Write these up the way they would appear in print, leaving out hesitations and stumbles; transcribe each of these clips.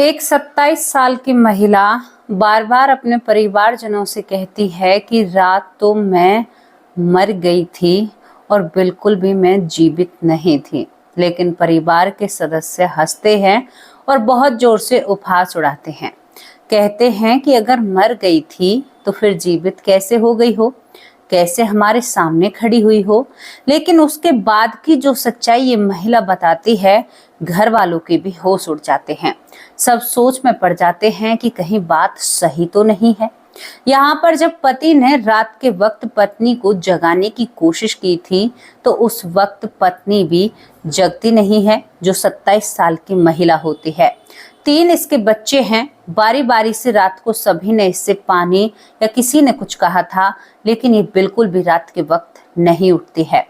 एक 27 साल की महिला बार बार अपने परिवारजनों से कहती है कि रात तो मैं मर गई थी और बिल्कुल भी मैं जीवित नहीं थी। लेकिन परिवार के सदस्य हंसते हैं और बहुत जोर से उपहास उड़ाते हैं। कहते हैं कि अगर मर गई थी तो फिर जीवित कैसे हो गई हो, कैसे हमारे सामने खड़ी हुई हो। लेकिन उसके बाद की जो सच्चाई ये महिला बताती है, घर वालों के भी होश उड़ जाते हैं। सब सोच में पड़ जाते हैं कि कहीं बात सही तो नहीं है। यहाँ पर जब पति ने रात के वक्त पत्नी को जगाने की कोशिश की थी तो उस वक्त पत्नी भी जगती नहीं है, जो 27 साल की महिला होती है। 3 इसके बच्चे हैं। बारी बारी से रात को सभी ने इससे पानी या किसी ने कुछ कहा था, लेकिन ये बिल्कुल भी रात के वक्त नहीं उठती है।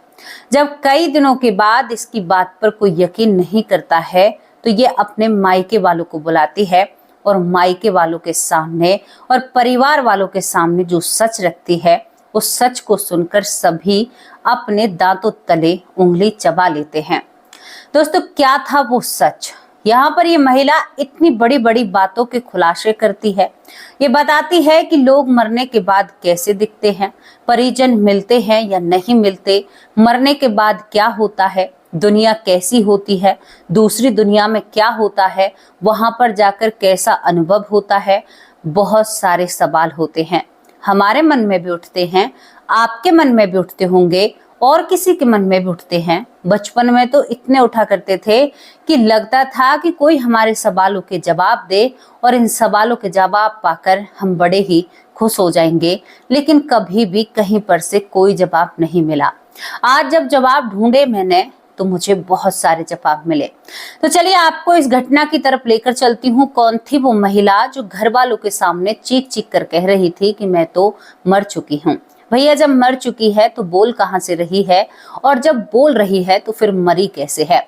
जब कई दिनों के बाद इसकी बात पर कोई यकीन नहीं करता है तो ये अपने मायके वालों को बुलाती है और मायके वालों के सामने और परिवार वालों के सामने जो सच रखती है, उस सच को सुनकर सभी अपने दांतों तले उंगली चबा लेते हैं। दोस्तों, क्या था वो सच? यहाँ पर ये महिला इतनी बड़ी बड़ी बातों के खुलासे करती है। ये बताती है कि लोग मरने के बाद कैसे दिखते हैं, परिजन मिलते हैं या नहीं मिलते, मरने के बाद क्या होता है, दुनिया कैसी होती है, दूसरी दुनिया में क्या होता है, वहां पर जाकर कैसा अनुभव होता है। बहुत सारे सवाल होते हैं, हमारे मन में भी उठते हैं, आपके मन में भी उठते होंगे और किसी के मन में भी उठते हैं। बचपन में तो इतने उठा करते थे कि लगता था कि कोई हमारे सवालों के जवाब दे और इन सवालों के जवाब पाकर हम बड़े ही खुश हो जाएंगे। लेकिन कभी भी कहीं पर से कोई जवाब नहीं मिला। आज जब जवाब ढूंढे मैंने तो मुझे बहुत सारे जवाब मिले। तो चलिए आपको इस घटना की तरफ लेकर चलती हूँ। कौन थी वो महिला जो घर वालों के सामने चीख चीख कर कह रही थी कि मैं तो मर चुकी हूँ। भैया, जब मर चुकी है तो बोल कहाँ से रही है, और जब बोल रही है तो फिर मरी कैसे है।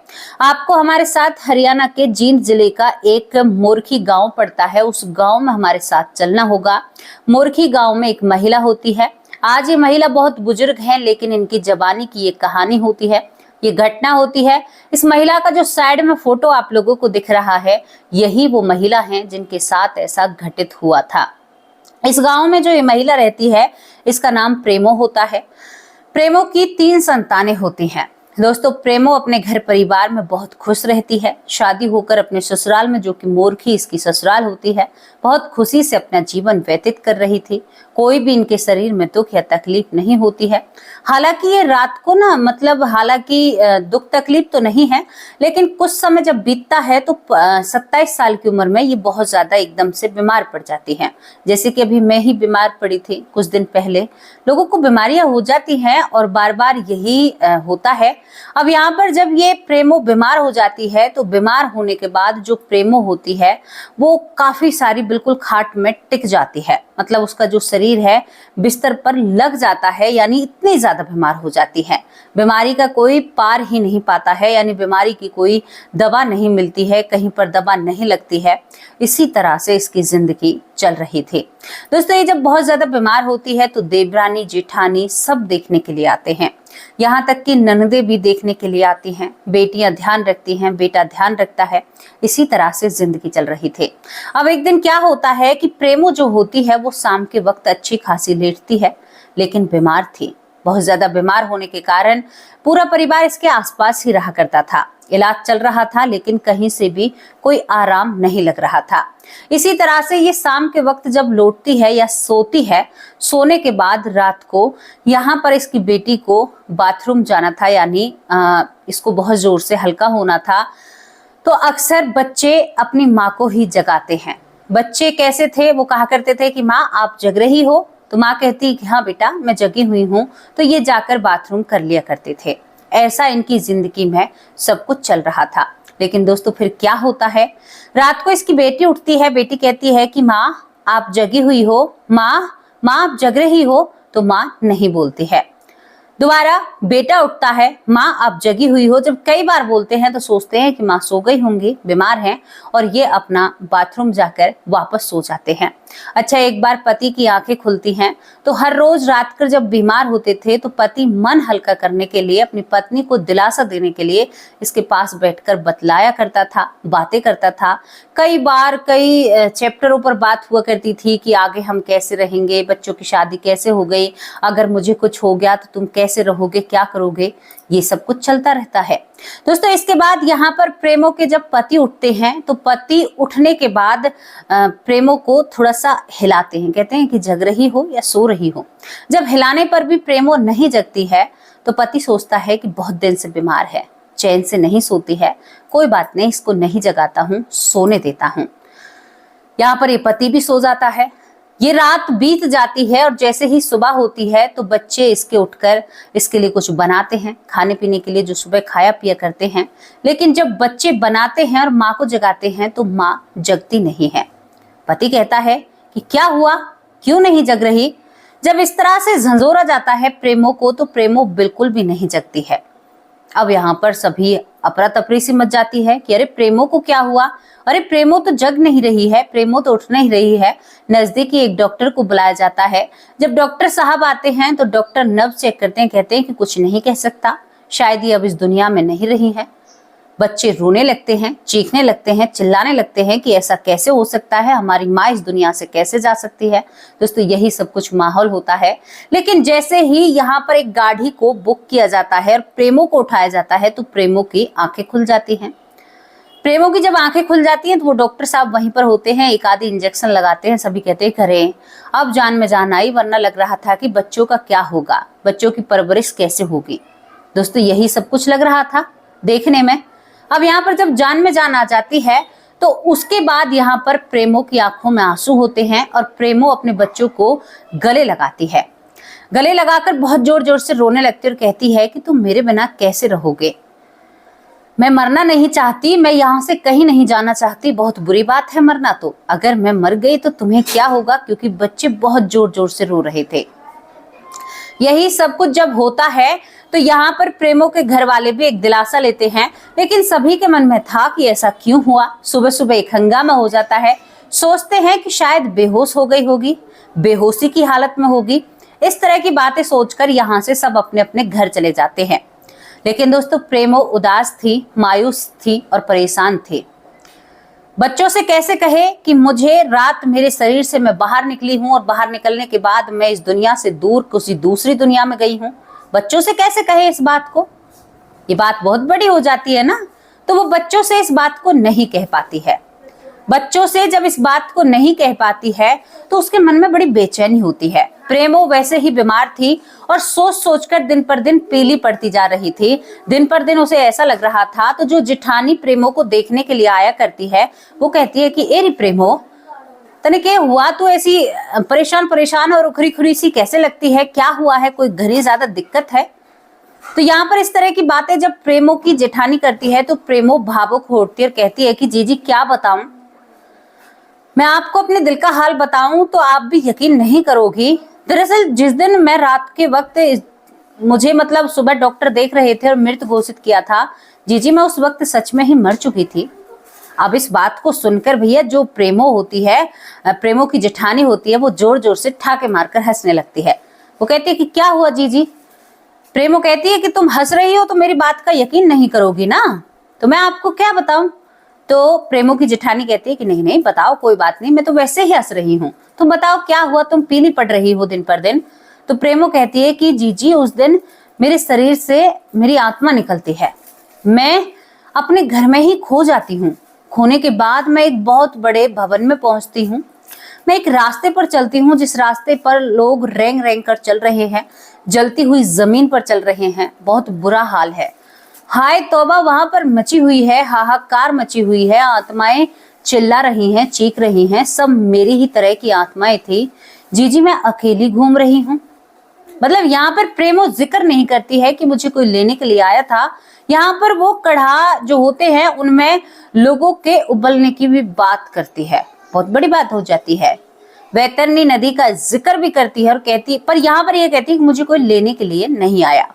आपको हमारे साथ हरियाणा के जींद जिले का एक मोरखी गांव पड़ता है, उस गांव में हमारे साथ चलना होगा। मोरखी गांव में एक महिला होती है। आज ये महिला बहुत बुजुर्ग है, लेकिन इनकी जवानी की ये कहानी होती है, ये घटना होती है। इस महिला का जो साइड में फोटो आप लोगों को दिख रहा है, यही वो महिला है जिनके साथ ऐसा घटित हुआ था। इस गांव में जो ये महिला रहती है, इसका नाम प्रेमो होता है। प्रेमो की 3 संतानें होती हैं। दोस्तों, प्रेमो अपने घर परिवार में बहुत खुश रहती है। शादी होकर अपने ससुराल में, जो कि मोरखी इसकी ससुराल होती है, बहुत खुशी से अपना जीवन व्यतीत कर रही थी। कोई भी इनके शरीर में दुख या तकलीफ नहीं होती है। हालांकि ये रात को हालांकि दुख तकलीफ तो नहीं है, लेकिन कुछ समय जब बीतता है तो 27 साल की उम्र में ये बहुत ज्यादा एकदम से बीमार पड़ जाती है। जैसे कि अभी मैं ही बीमार पड़ी थी कुछ दिन पहले। लोगों को बीमारियां हो जाती हैं और बार बार यही होता है। अब यहाँ पर जब ये प्रेमो बीमार हो जाती है तो बीमार होने के बाद जो प्रेमो होती है वो काफी सारी बिल्कुल खाट में टिक जाती है। मतलब उसका जो शरीर है बिस्तर पर लग जाता है, यानी इतनी ज्यादा बीमार हो जाती है। बीमारी का कोई पार ही नहीं पाता है, यानी बीमारी की कोई दवा नहीं मिलती है, कहीं पर दवा नहीं लगती है। इसी तरह से इसकी जिंदगी चल रही थी। दोस्तों, ये जब बहुत ज्यादा बीमार होती है तो देवरानी जेठानी सब देखने के लिए आते हैं। यहाँ तक कि ननदे भी देखने के लिए आती हैं, बेटियां ध्यान रखती हैं, बेटा ध्यान रखता है। इसी तरह से जिंदगी चल रही थी। अब एक दिन क्या होता है कि प्रेमो जो होती है वो शाम के वक्त अच्छी खासी लेटती है, लेकिन बीमार थी। बहुत ज्यादा बीमार होने के कारण पूरा परिवार इसके आसपास ही रहा करता था। इलाज चल रहा था, लेकिन कहीं से भी कोई आराम नहीं लग रहा था। इसी तरह से ये शाम के वक्त जब लौटती है या सोती है, सोने के बाद रात को यहाँ पर इसकी बेटी को बाथरूम जाना था, यानी इसको बहुत जोर से हल्का होना था। तो अक्सर बच्चे अपनी माँ को ही जगाते हैं। बच्चे कैसे थे, वो कहा करते थे कि माँ आप जग रही हो, तो माँ कहती कि हाँ बेटा मैं जगी हुई हूँ। तो ये जाकर बाथरूम कर लिया करते थे। ऐसा इनकी जिंदगी में सब कुछ चल रहा था। लेकिन दोस्तों, फिर क्या होता है, रात को इसकी बेटी उठती है। बेटी कहती है कि माँ आप जगी हुई हो, माँ आप जग रही हो। तो माँ नहीं बोलती है। दोबारा बेटा उठता है, माँ आप जगी हुई हो। जब कई बार बोलते हैं तो सोचते हैं कि माँ सो गई होंगी, बीमार हैं, और ये अपना बाथरूम जाकर वापस सो जाते हैं। अच्छा, एक बार पति की आंखें खुलती हैं तो हर रोज रात कर जब बीमार होते थे तो पति मन हल्का करने के लिए, अपनी पत्नी को दिलासा देने के लिए इसके पास बैठकर बतलाया करता था, बातें करता था। कई बार कई चैप्टरों पर बात हुआ करती थी कि आगे हम कैसे रहेंगे, बच्चों की शादी कैसे हो गई, अगर मुझे कुछ हो गया तो तुम कैसे रहोगे, क्या करोगे, ये सब कुछ चलता रहता है। दोस्तों, इसके बाद यहाँ पर प्रेमो के जब पति उठते हैं तो पति उठने के बाद प्रेमो को थोड़ा सा हिलाते हैं, कहते हैं कि जग रही हो या सो रही हो। जब हिलाने पर भी प्रेमो नहीं जगती है तो पति सोचता है कि बहुत दिन से बीमार है, चैन से नहीं सोती है, कोई बात नहीं, इसको नहीं जगाता हूँ, सोने देता हूँ। यहाँ पर ये पति भी सो जाता है। ये रात बीत जाती है और जैसे ही सुबह होती है तो बच्चे इसके उठकर इसके लिए कुछ बनाते हैं खाने पीने के लिए, जो सुबह खाया पिया करते हैं। लेकिन जब बच्चे बनाते हैं और माँ को जगाते हैं तो माँ जगती नहीं है। पति कहता है कि क्या हुआ, क्यों नहीं जग रही। जब इस तरह से झंझोरा जाता है प्रेमो को तो प्रेमो बिल्कुल भी नहीं जगती है। अब यहाँ पर सभी अफरा तफरी सी मच जाती है कि अरे प्रेमो को क्या हुआ, अरे प्रेमो तो जग नहीं रही है, प्रेमो तो उठ नहीं रही है। नजदीकी एक डॉक्टर को बुलाया जाता है। जब डॉक्टर साहब आते हैं तो डॉक्टर नब्ज चेक करते हैं, कहते हैं कि कुछ नहीं कह सकता, शायद ये अब इस दुनिया में नहीं रही है। बच्चे रोने लगते हैं, चीखने लगते हैं, चिल्लाने लगते हैं कि ऐसा कैसे हो सकता है, हमारी माँ इस दुनिया से कैसे जा सकती है। दोस्तों, यही सब कुछ माहौल होता है। लेकिन जैसे ही यहाँ पर एक गाड़ी को बुक किया जाता है और प्रेमो को उठाया जाता है तो प्रेमो की आंखें खुल जाती हैं। प्रेमो की जब आंखें खुल जाती हैं तो वो डॉक्टर साहब वहीं पर होते हैं, एक आधी इंजेक्शन लगाते हैं। सभी कहते हैं करें, अब जान में जान आई, वरना लग रहा था कि बच्चों का क्या होगा, बच्चों की परवरिश कैसे होगी। दोस्तों, यही सब कुछ लग रहा था देखने में। अब यहाँ पर जब जान में जान आ जाती है तो उसके बाद यहाँ पर प्रेमो की आंखों में आंसू होते हैं और प्रेमो अपने बच्चों को गले लगाती है। गले लगाकर बहुत जोर जोर से रोने लगती है और कहती है कि तुम मेरे बिना कैसे रहोगे, मैं मरना नहीं चाहती, मैं यहाँ से कहीं नहीं जाना चाहती, बहुत बुरी बात है मरना तो, अगर मैं मर गई तो तुम्हें क्या होगा, क्योंकि बच्चे बहुत जोर जोर से रो रहे थे। यही सब कुछ जब होता है तो यहाँ पर प्रेमो के घर वाले भी एक दिलासा लेते हैं, लेकिन सभी के मन में था कि ऐसा क्यों हुआ। सुबह सुबह एक हंगामा हो जाता है, सोचते हैं कि शायद बेहोश हो गई होगी, बेहोशी की हालत में होगी। इस तरह की बातें सोचकर यहाँ से सब अपने अपने घर चले जाते हैं। लेकिन दोस्तों, प्रेमो उदास थी, मायूस थी और परेशान थी। बच्चों से कैसे कहे कि मुझे रात मेरे शरीर से मैं बाहर निकली हूं और बाहर निकलने के बाद मैं इस दुनिया से दूर किसी दूसरी दुनिया में गई हूं। बच्चों से कैसे कहे इस बात को, ये बात बहुत बड़ी हो जाती है ना। तो वो बच्चों से इस बात को नहीं कह पाती है। बच्चों से जब इस बात को नहीं कह पाती है तो उसके मन में बड़ी बेचैनी होती है। प्रेमो वैसे ही बीमार थी और सोच सोचकर दिन पर दिन पीली पड़ती जा रही थी। दिन पर दिन उसे ऐसा लग रहा था। तो जो जिठानी प्रेमो को देखने के लिए आया करती है वो कहती है कि एरी प्रेमो, तने क्या हुआ, तू ऐसी परेशान परेशान और उखरी खुरी सी कैसे लगती है, क्या हुआ है, कोई घर ही ज्यादा दिक्कत है। तो यहाँ पर इस तरह की बातें जब प्रेमो की जेठानी करती है तो प्रेमो भावुक होती है और कहती है कि जीजी क्या बताऊं, मैं आपको अपने दिल का हाल बताऊं तो आप भी यकीन नहीं करोगी। दरअसल जिस दिन मैं रात के वक्त मुझे सुबह डॉक्टर देख रहे थे और मृत घोषित किया था, जीजी मैं उस वक्त सच में ही मर चुकी थी। अब इस बात को सुनकर भैया जो प्रेमो होती है, प्रेमो की जेठानी होती है, वो जोर जोर से ठाके मारकर हंसने लगती है। वो कहती है कि क्या हुआ जीजी। प्रेमो कहती है कि तुम हंस रही हो तो मेरी बात का यकीन नहीं करोगी ना, तो मैं आपको क्या बताऊं। तो प्रेमो की जेठानी कहती है कि नहीं नहीं बताओ, कोई बात नहीं, मैं तो वैसे ही हंस रही हूँ, तुम बताओ क्या हुआ, तुम पीली पड़ रही हो दिन पर दिन। तो प्रेमो कहती है कि जीजी उस दिन मेरे शरीर से मेरी आत्मा निकलती है, मैं अपने घर में ही खो जाती हूँ। खोने के बाद मैं एक बहुत बड़े भवन में पहुंचती हूँ। मैं एक रास्ते पर चलती हूँ जिस रास्ते पर लोग रेंग रेंग कर चल रहे हैं, जलती हुई जमीन पर चल रहे हैं, बहुत बुरा हाल है। हाय तौबा, वहां पर मची हुई है, हाहाकार मची हुई है, आत्माएं चिल्ला रही हैं, चीख रही हैं, सब मेरी ही तरह की आत्माएं थी। जीजी मैं अकेली घूम रही हूँ। यहाँ पर प्रेमो जिक्र नहीं करती है कि मुझे कोई लेने के लिए आया था। यहाँ पर वो कढ़ा जो होते हैं उनमें लोगों के उबलने की भी बात करती है, बहुत बड़ी बात हो जाती है। वैतरणी नदी का जिक्र भी करती है और कहती है, पर यहाँ पर यह कहती है कि मुझे कोई लेने के लिए नहीं आया।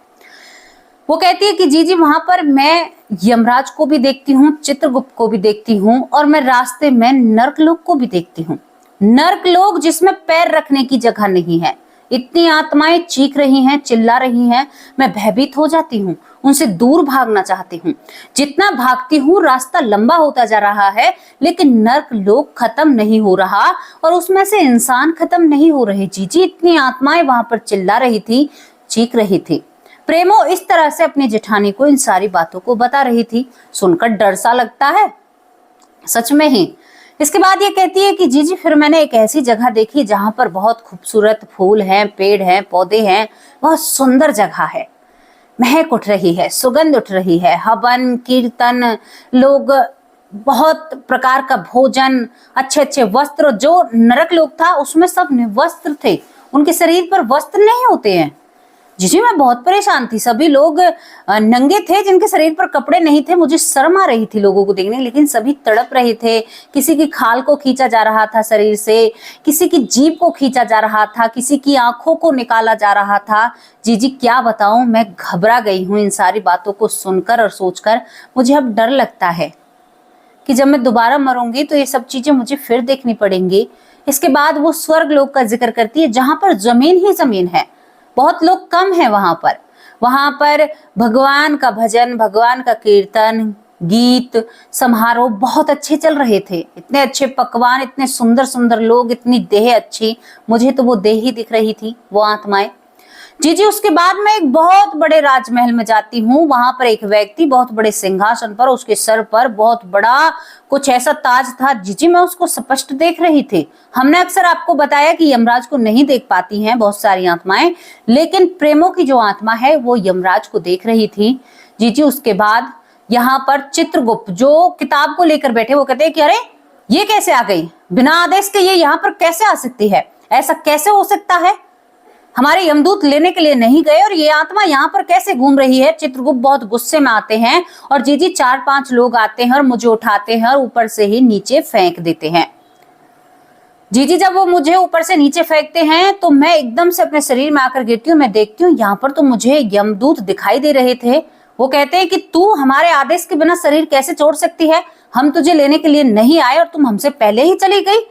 वो कहती है कि जी वहां पर मैं यमराज को भी देखती हूँ, चित्रगुप्त को भी देखती हूँ, और मैं रास्ते में नर्कलोक को भी देखती हूँ। नर्कलोक जिसमें पैर रखने की जगह नहीं है। इतनी आत्माएं चीख रही हैं, चिल्ला रही हैं, मैं भयभीत हो जाती हूँ, उनसे दूर भागना चाहती हूँ। जितना भागती हूँ रास्ता लंबा होता जा रहा है, लेकिन नर्कलोक खत्म नहीं हो रहा और उसमें से इंसान खत्म नहीं हो रहे। जी इतनी आत्माएं वहां पर चिल्ला रही थी, चीख रही थी। प्रेमो इस तरह से अपनी जेठानी को इन सारी बातों को बता रही थी। सुनकर डर सा लगता है, सच में ही। इसके बाद ये कहती है कि जी फिर मैंने एक ऐसी जगह देखी जहां पर बहुत खूबसूरत फूल हैं, पेड़ हैं, पौधे हैं, बहुत सुंदर जगह है। महक उठ रही है, सुगंध उठ रही है, हवन कीर्तन, लोग, बहुत प्रकार का भोजन, अच्छे अच्छे वस्त्र। जो नरक लोक था उसमें सब निवस्त्र थे, उनके शरीर पर वस्त्र नहीं होते हैं। जी मैं बहुत परेशान थी। सभी लोग नंगे थे जिनके शरीर पर कपड़े नहीं थे। मुझे शर्म आ रही थी लोगों को देखने, लेकिन सभी तड़प रहे थे। किसी की खाल को खींचा जा रहा था शरीर से, किसी की जीभ को खींचा जा रहा था, किसी की आंखों को निकाला जा रहा था। जी क्या बताऊं, मैं घबरा गई हूं इन सारी बातों को सुनकर और सोचकर। मुझे अब डर लगता है कि जब मैं दोबारा मरूंगी तो ये सब चीजें मुझे फिर देखनी पड़ेंगी। इसके बाद वो स्वर्ग लोक का जिक्र करती है जहां पर जमीन ही जमीन है, बहुत लोग कम हैं वहां पर भगवान का भजन, भगवान का कीर्तन, गीत समारोह बहुत अच्छे चल रहे थे। इतने अच्छे पकवान, इतने सुंदर सुंदर लोग, इतनी देह अच्छी। मुझे तो वो देह ही दिख रही थी, वो आत्माएं। जी उसके बाद मैं एक बहुत बड़े राजमहल में जाती हूँ। वहां पर एक व्यक्ति बहुत बड़े सिंहासन पर, उसके सर पर बहुत बड़ा कुछ ऐसा ताज था। जी मैं उसको स्पष्ट देख रही थी। हमने अक्सर आपको बताया कि यमराज को नहीं देख पाती हैं बहुत सारी आत्माएं, लेकिन प्रेमों की जो आत्मा है वो यमराज को देख रही थी। जी उसके बाद यहाँ पर चित्रगुप्त जो किताब को लेकर बैठे, वो कहते हैं कि अरे ये कैसे आ गई, बिना आदेश के ये यहाँ पर कैसे आ सकती है, ऐसा कैसे हो सकता है, हमारे यमदूत लेने के लिए नहीं गए और ये आत्मा यहाँ पर कैसे घूम रही है। चित्रगुप्त बहुत गुस्से में आते हैं और जी 4-5 लोग आते हैं और मुझे उठाते हैं और ऊपर से ही नीचे फेंक देते हैं। जी जब वो मुझे ऊपर से नीचे फेंकते हैं तो मैं एकदम से अपने शरीर में आकर गिरती हूँ। मैं देखती हूँ यहाँ पर तो मुझे यमदूत दिखाई दे रहे थे। वो कहते हैं कि तू हमारे आदेश के बिना शरीर कैसे छोड़ सकती है, हम तुझे लेने के लिए नहीं आए और तुम हमसे पहले ही चली गई।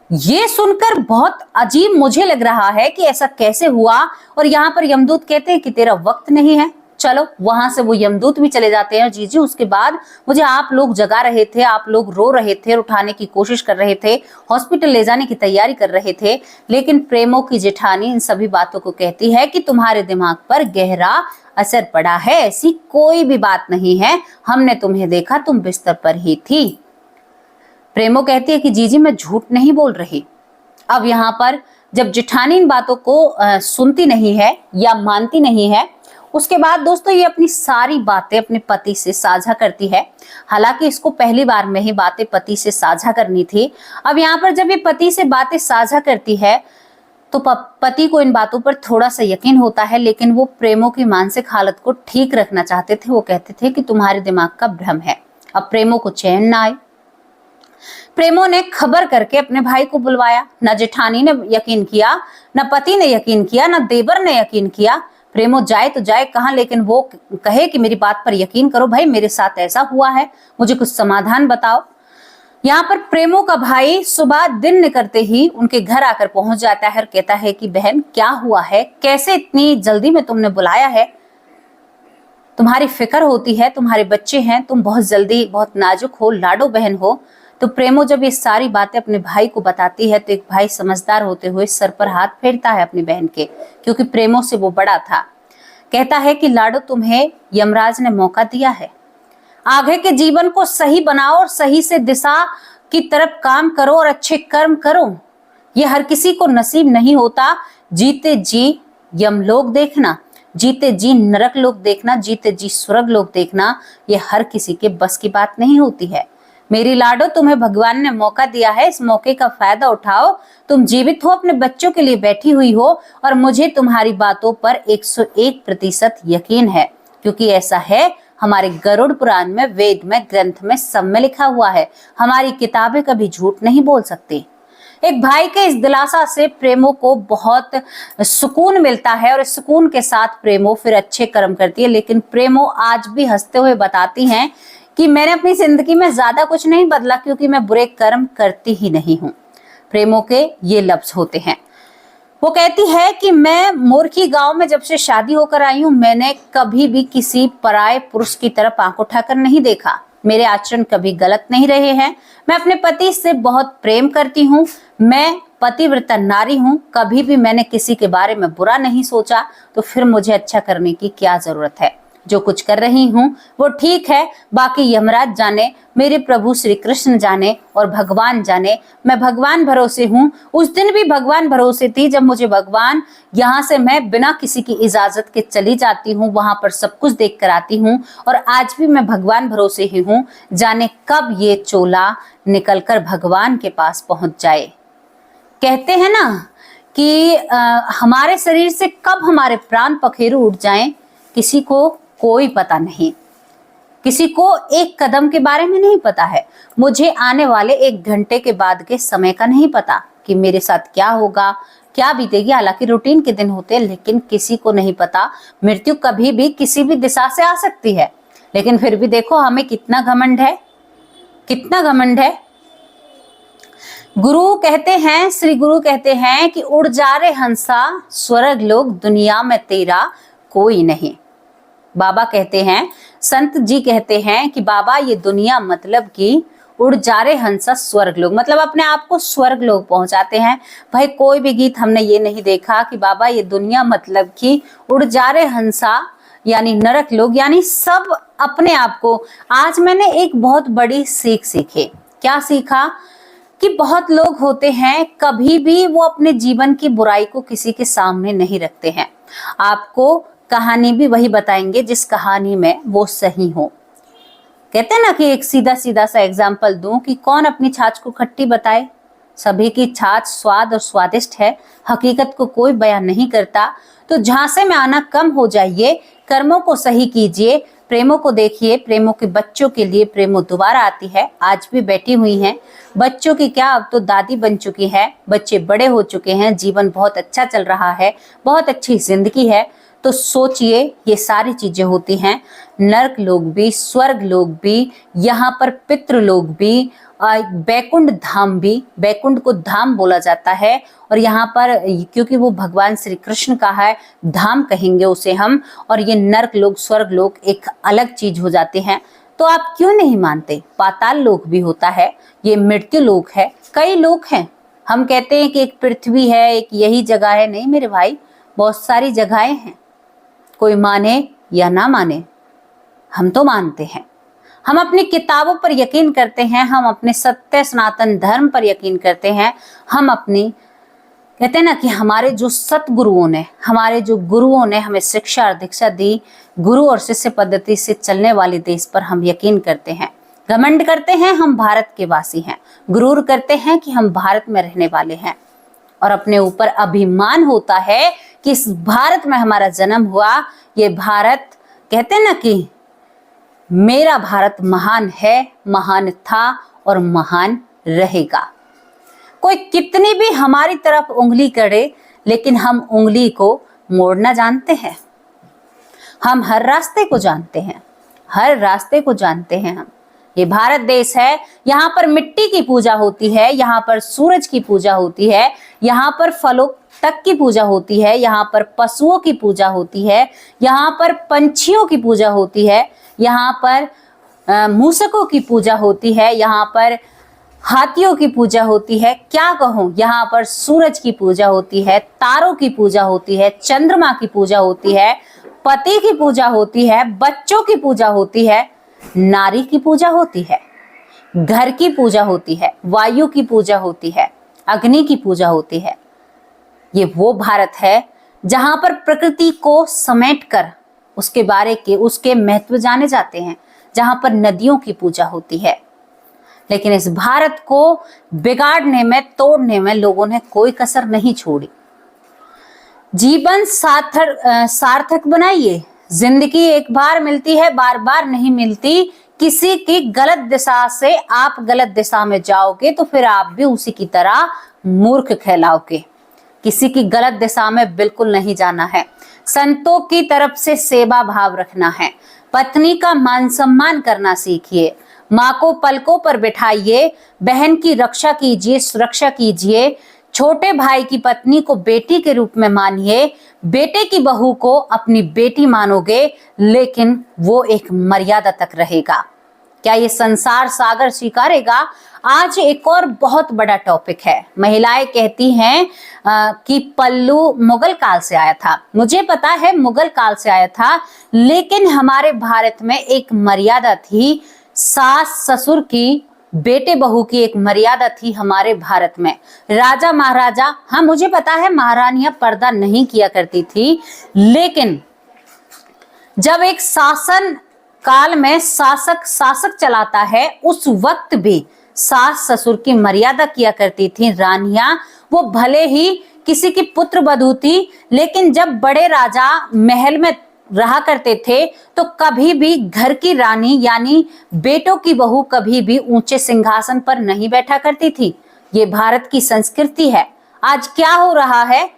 ये सुनकर बहुत अजीब मुझे लग रहा है कि ऐसा कैसे हुआ। और यहाँ पर यमदूत कहते हैं कि तेरा वक्त नहीं है, चलो। वहां से वो यमदूत भी चले जाते हैं। जी उसके बाद मुझे आप लोग जगा रहे थे, आप लोग रो रहे थे, उठाने की कोशिश कर रहे थे, हॉस्पिटल ले जाने की तैयारी कर रहे थे। लेकिन प्रेमों की जेठानी इन सभी बातों को कहती है कि तुम्हारे दिमाग पर गहरा असर पड़ा है, ऐसी कोई भी बात नहीं है, हमने तुम्हें देखा, तुम बिस्तर पर ही थी। प्रेमो कहती है कि जी मैं झूठ नहीं बोल रही। अब यहाँ पर जब जेठानी इन बातों को सुनती नहीं है या मानती नहीं है, उसके बाद दोस्तों ये अपनी सारी बातें अपने पति से साझा करती है। हालांकि इसको पहली बार में ही बातें पति से साझा करनी थी। अब यहाँ पर जब ये पति से बातें साझा करती है तो पति को इन बातों पर थोड़ा सा यकीन होता है, लेकिन वो प्रेमो की मानसिक हालत को ठीक रखना चाहते थे। वो कहते थे कि तुम्हारे दिमाग का भ्रम है। अब प्रेमो को चैन ना आए। प्रेमो ने खबर करके अपने भाई को बुलवाया। न जेठानी ने यकीन किया, न पति ने यकीन किया, न देवर ने यकीन किया। प्रेमो जाए तो जाए कहां, लेकिन वो कहे कि मेरी बात पर यकीन करो भाई, मेरे साथ ऐसा हुआ है, मुझे कुछ समाधान बताओ। यहाँ पर प्रेमो का भाई सुबह दिन निकलते ही उनके घर आकर पहुंच जाता है और कहता है कि बहन क्या हुआ है, कैसे इतनी जल्दी में तुमने बुलाया है, तुम्हारी फिक्र होती है, तुम्हारे बच्चे हैं, तुम बहुत जल्दी, बहुत नाजुक हो, लाडो बहन हो। तो प्रेमो जब ये सारी बातें अपने भाई को बताती है तो एक भाई समझदार होते हुए सर पर हाथ फेरता है अपनी बहन के, क्योंकि प्रेमो से वो बड़ा था। कहता है कि लाडो तुम्हें यमराज ने मौका दिया है, आगे के जीवन को सही बनाओ और सही से दिशा की तरफ काम करो और अच्छे कर्म करो। ये हर किसी को नसीब नहीं होता। जीते जी यमलोक देखना, जीते जी नरक लोक देखना, जीते जी स्वर्ग लोक देखना, ये हर किसी के बस की बात नहीं होती है। मेरी लाडो तुम्हें भगवान ने मौका दिया है, इस मौके का फायदा उठाओ। तुम जीवित हो, अपने बच्चों के लिए बैठी हुई हो और मुझे तुम्हारी बातों पर 101% यकीन है, क्योंकि ऐसा है हमारे गरुड़ पुराण में, वेद में, ग्रंथ में, सब में लिखा हुआ है। हमारी किताबें कभी झूठ नहीं बोल सकती। एक भाई के इस दिलासा से प्रेमो को बहुत सुकून मिलता है और इस सुकून के साथ प्रेमो फिर अच्छे कर्म करती है। लेकिन प्रेमो आज भी हंसते हुए बताती हैं कि मैंने अपनी जिंदगी में ज्यादा कुछ नहीं बदला, क्योंकि मैं बुरे कर्म करती ही नहीं हूं। प्रेमो के ये लफ्ज होते हैं। वो कहती है कि मैं मूर्खी गांव में जब से शादी होकर आई हूं, मैंने कभी भी किसी पराये पुरुष की तरफ आंख उठाकर नहीं देखा। मेरे आचरण कभी गलत नहीं रहे हैं। मैं अपने पति से बहुत प्रेम करती हूँ। मैं पतिव्रता नारी हूँ। कभी भी मैंने किसी के बारे में बुरा नहीं सोचा। तो फिर मुझे अच्छा करने की क्या जरूरत है? जो कुछ कर रही हूँ वो ठीक है, बाकी यमराज जाने, मेरे प्रभु श्री कृष्ण जाने और भगवान जाने। मैं भगवान भरोसे हूँ। उस दिन भी भगवान भरोसे थी जब मुझे भगवान यहाँ से मैं बिना किसी की इजाजत के चली जाती हूँ, वहां पर सब कुछ देख कर आती हूँ। और आज भी मैं भगवान भरोसे ही हूँ। जाने कब ये चोला निकलकर भगवान के पास पहुंच जाए। कहते हैं ना कि हमारे शरीर से कब हमारे प्राण पखेरु उठ जाएं, किसी को कोई पता नहीं। किसी को एक कदम के बारे में नहीं पता है। मुझे आने वाले 1 घंटे के बाद के समय का नहीं पता कि मेरे साथ क्या होगा, क्या बीतेगी। हालांकि रूटीन के दिन होते हैं, लेकिन किसी को नहीं पता। मृत्यु कभी भी किसी भी दिशा से आ सकती है। लेकिन फिर भी देखो हमें कितना घमंड है, कितना घमंड है। गुरु कहते हैं, श्री गुरु कहते हैं कि उड़ जा रे हंसा, स्वर्ग लोक दुनिया में तेरा कोई नहीं। बाबा कहते हैं, संत जी कहते हैं कि बाबा ये दुनिया मतलब कि उड़ जा रे हंसा स्वर्ग लोक, मतलब अपने आप को स्वर्ग लोक पहुंचाते हैं। भाई कोई भी गीत हमने ये नहीं देखा कि बाबा ये दुनिया मतलब कि उड़ जा रे हंसा यानी नरक लोग, यानी सब अपने आप को। आज मैंने एक बहुत बड़ी सीख सीखी। क्या सीखा? कि बहुत लोग होते हैं कभी भी वो अपने जीवन की बुराई को किसी के सामने नहीं रखते हैं। आपको कहानी भी वही बताएंगे जिस कहानी में वो सही हो। कहते हैं ना कि एक सीधा सीधा सा एग्जाम्पल दूं कि कौन अपनी छाछ को खट्टी बताए। सभी की छाछ स्वाद और स्वादिष्ट है, हकीकत को कोई बयान नहीं करता। तो झांसे में आना कम हो जाइए, कर्मों को सही कीजिए। प्रेमों को देखिए, प्रेमों के बच्चों के लिए प्रेमो दोबारा आती है। आज भी बैठी हुई हैं। बच्चों की क्या, अब तो दादी बन चुकी है। बच्चे बड़े हो चुके हैं, जीवन बहुत अच्छा चल रहा है, बहुत अच्छी जिंदगी है। तो सोचिए ये सारी चीजें होती हैं। नरक लोग भी, स्वर्ग लोग भी, यहाँ पर पितृ लोग भी, बैकुंठ धाम भी। बैकुंठ को धाम बोला जाता है और यहाँ पर क्योंकि वो भगवान श्री कृष्ण का है, धाम कहेंगे उसे हम। और ये नरक लोग, स्वर्ग लोग एक अलग चीज हो जाते हैं। तो आप क्यों नहीं मानते? पाताल लोक भी होता है, ये मृत्यु लोक है। कई लोक हैं। हम कहते हैं कि एक पृथ्वी है, एक यही जगह है। नहीं मेरे भाई, बहुत सारी जगहें हैं। कोई माने या ना माने, हम तो मानते हैं। हम अपनी किताबों पर यकीन करते हैं, हम अपने सत्य सनातन धर्म पर यकीन करते हैं। हम अपनी, कहते हैं ना कि हमारे जो सतगुरुओं ने, हमारे जो गुरुओं ने हमें शिक्षा और दीक्षा दी, गुरु और शिष्य पद्धति से चलने वाले देश पर हम यकीन करते हैं। घमंड करते हैं हम भारत के वासी हैं, गुरूर करते हैं कि हम भारत में रहने वाले हैं और अपने ऊपर अभिमान होता है कि इस भारत में हमारा जन्म हुआ। ये भारत, कहते हैं ना कि मेरा भारत महान है, महान था और महान रहेगा। कोई कितनी भी हमारी तरफ उंगली करे, लेकिन हम उंगली को मोड़ना जानते हैं। हम हर रास्ते को जानते हैं, हर रास्ते को जानते हैं हम। ये भारत देश है, यहाँ पर मिट्टी की पूजा होती है, यहाँ पर सूरज की पूजा होती है, यहाँ पर फलों तक की पूजा होती है, यहाँ पर पशुओं की पूजा होती है, यहाँ पर पंछियों की पूजा होती है, यहाँ पर मूसकों की पूजा होती है, यहाँ पर हाथियों की पूजा होती है। क्या कहूँ, यहाँ पर सूरज की पूजा होती है, तारों की पूजा होती है, चंद्रमा की पूजा होती है, पति की पूजा होती है, बच्चों की पूजा होती है, नारी की पूजा होती है, घर की पूजा होती है, वायु की पूजा होती है, अग्नि की पूजा होती है। ये वो भारत है जहां पर प्रकृति को समेटकर उसके बारे के, उसके महत्व जाने जाते हैं, जहां पर नदियों की पूजा होती है। लेकिन इस भारत को बिगाड़ने में, तोड़ने में लोगों ने कोई कसर नहीं छोड़ी। जीवन सार्थक बनाइए। जिंदगी एक बार मिलती है, बार बार नहीं मिलती। किसी की गलत दिशा से आप गलत दिशा में जाओगे तो फिर आप भी उसी की तरह मूर्ख कहलाओगे। किसी की गलत दिशा में बिल्कुल नहीं जाना है। संतों की तरफ से सेवा भाव रखना है। पत्नी का मान सम्मान करना सीखिए। माँ को पलकों पर बिठाइए। बहन की रक्षा कीजिए, सुरक्षा कीजिए। छोटे भाई की पत्नी को बेटी के रूप में मानिए। बेटे की बहू को अपनी बेटी मानोगे, लेकिन वो एक मर्यादा तक रहेगा। क्या ये संसार सागर स्वीकारेगा? आज एक और बहुत बड़ा टॉपिक है। महिलाएं कहती हैं कि पल्लू मुगल काल से आया था। मुझे पता है मुगल काल से आया था, लेकिन हमारे भारत में एक मर्यादा थी। सास ससुर की, बेटे बहू की एक मर्यादा थी हमारे भारत में। राजा महाराजा, हाँ मुझे पता है महारानियां पर्दा नहीं किया करती थी, लेकिन जब एक शासन काल में शासक चलाता है, उस वक्त भी सास ससुर की मर्यादा किया करती थी रानियां। वो भले ही किसी की पुत्र वधू थी, लेकिन जब बड़े राजा महल में रहा करते थे तो कभी भी घर की रानी यानी बेटों की बहू कभी भी ऊंचे सिंहासन पर नहीं बैठा करती थी। ये भारत की संस्कृति है। आज क्या हो रहा है,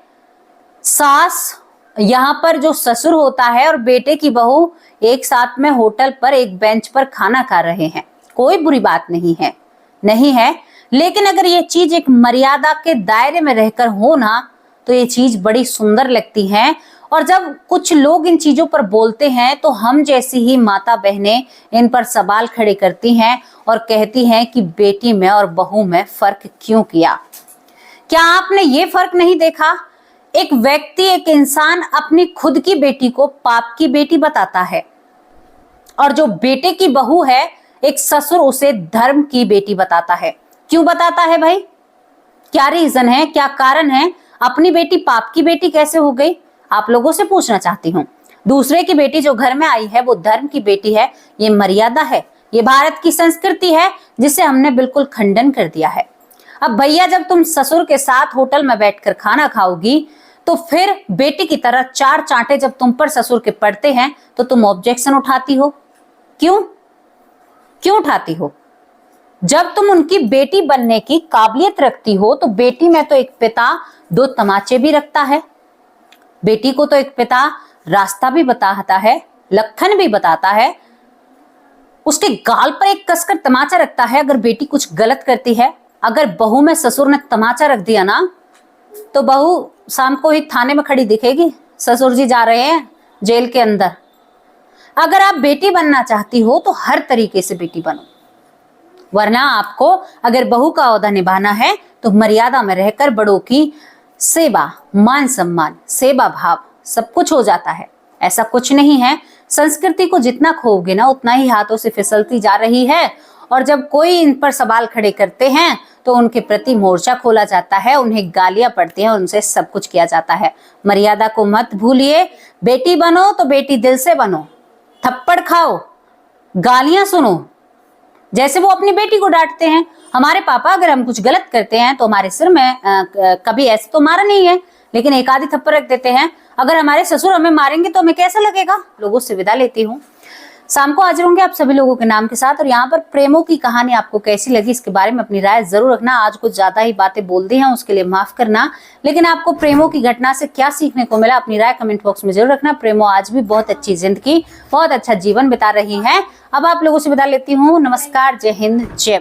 सास यहाँ पर जो ससुर होता है और बेटे की बहू एक साथ में होटल पर एक बेंच पर खाना खा रहे हैं। कोई बुरी बात नहीं है, लेकिन अगर ये चीज एक मर्यादा के दायरे में रहकर हो ना, तो ये चीज बड़ी सुंदर लगती है। और जब कुछ लोग इन चीजों पर बोलते हैं तो हम जैसी ही माता बहनें इन पर सवाल खड़े करती हैं और कहती हैं कि बेटी में और बहू में फर्क क्यों किया। क्या आपने ये फर्क नहीं देखा? एक व्यक्ति, एक इंसान अपनी खुद की बेटी को पाप की बेटी बताता है, और जो बेटे की बहू है, एक ससुर उसे धर्म की बेटी बताता है। क्यों बताता है भाई? क्या रीजन है, क्या कारण है? अपनी बेटी पाप की बेटी कैसे हो गई? आप लोगों से पूछना चाहती हूँ। दूसरे की बेटी जो घर में आई है वो धर्म की बेटी है। ये मर्यादा है, ये भारत की संस्कृति है, जिसे हमने बिल्कुल खंडन कर दिया है। अब भैया, जब तुम ससुर के साथ होटल में बैठकर खाना खाओगी तो फिर बेटी की तरह चार चांटे जब तुम पर ससुर के पड़ते हैं तो तुम ऑब्जेक्शन उठाती हो। क्यों उठाती हो? जब तुम उनकी बेटी बनने की काबिलियत रखती हो तो बेटी में तो एक पिता दो तमाचे भी रखता है। बेटी को तो एक पिता रास्ता भी बताता है, लखन भी बताता है, उसके गाल पर एक कसकर तमाचा रखता है अगर बेटी कुछ गलत करती है। अगर बहू में ससुर ने तमाचा रख दिया ना, तो बहू शाम को ही थाने में खड़ी दिखेगी, ससुर जी जा रहे हैं जेल के अंदर। अगर आप बेटी बनना चाहती हो तो हर तरीके से बेटी बनो, वरना आपको अगर बहू का ओहदा निभाना है तो मर्यादा में रहकर बड़ों की सेवा, मान सम्मान, सेवा भाव सब कुछ हो जाता है। ऐसा कुछ नहीं है। संस्कृति को जितना खोओगे ना, उतना ही हाथों से फिसलती जा रही है। और जब कोई इन पर सवाल खड़े करते हैं तो उनके प्रति मोर्चा खोला जाता है, उन्हें गालियां पड़ती हैं, उनसे सब कुछ किया जाता है। मर्यादा को मत भूलिए। बेटी बनो तो बेटी दिल से बनो। थप्पड़ खाओ, गालियां सुनो, जैसे वो अपनी बेटी को डांटते हैं। हमारे पापा अगर हम कुछ गलत करते हैं तो हमारे सिर में कभी ऐसे तो मारा नहीं है, लेकिन एक आधी थप्पड़ रख देते हैं। अगर हमारे ससुर हमें मारेंगे तो हमें कैसा लगेगा? लोगों से विदा लेती हूँ। शाम को हाजिर होंगे आप सभी लोगों के नाम के साथ। और यहाँ पर प्रेमों की कहानी आपको कैसी लगी, इसके बारे में अपनी राय जरूर रखना। आज कुछ ज्यादा ही बातें बोल दी हैं, उसके लिए माफ करना। लेकिन आपको प्रेमों की घटना से क्या सीखने को मिला, अपनी राय कमेंट बॉक्स में जरूर रखना। प्रेमो आज भी बहुत अच्छी जिंदगी, बहुत अच्छा जीवन बिता रही है। अब आप लोगों से विदा लेती हूँ। नमस्कार, जय हिंद, जय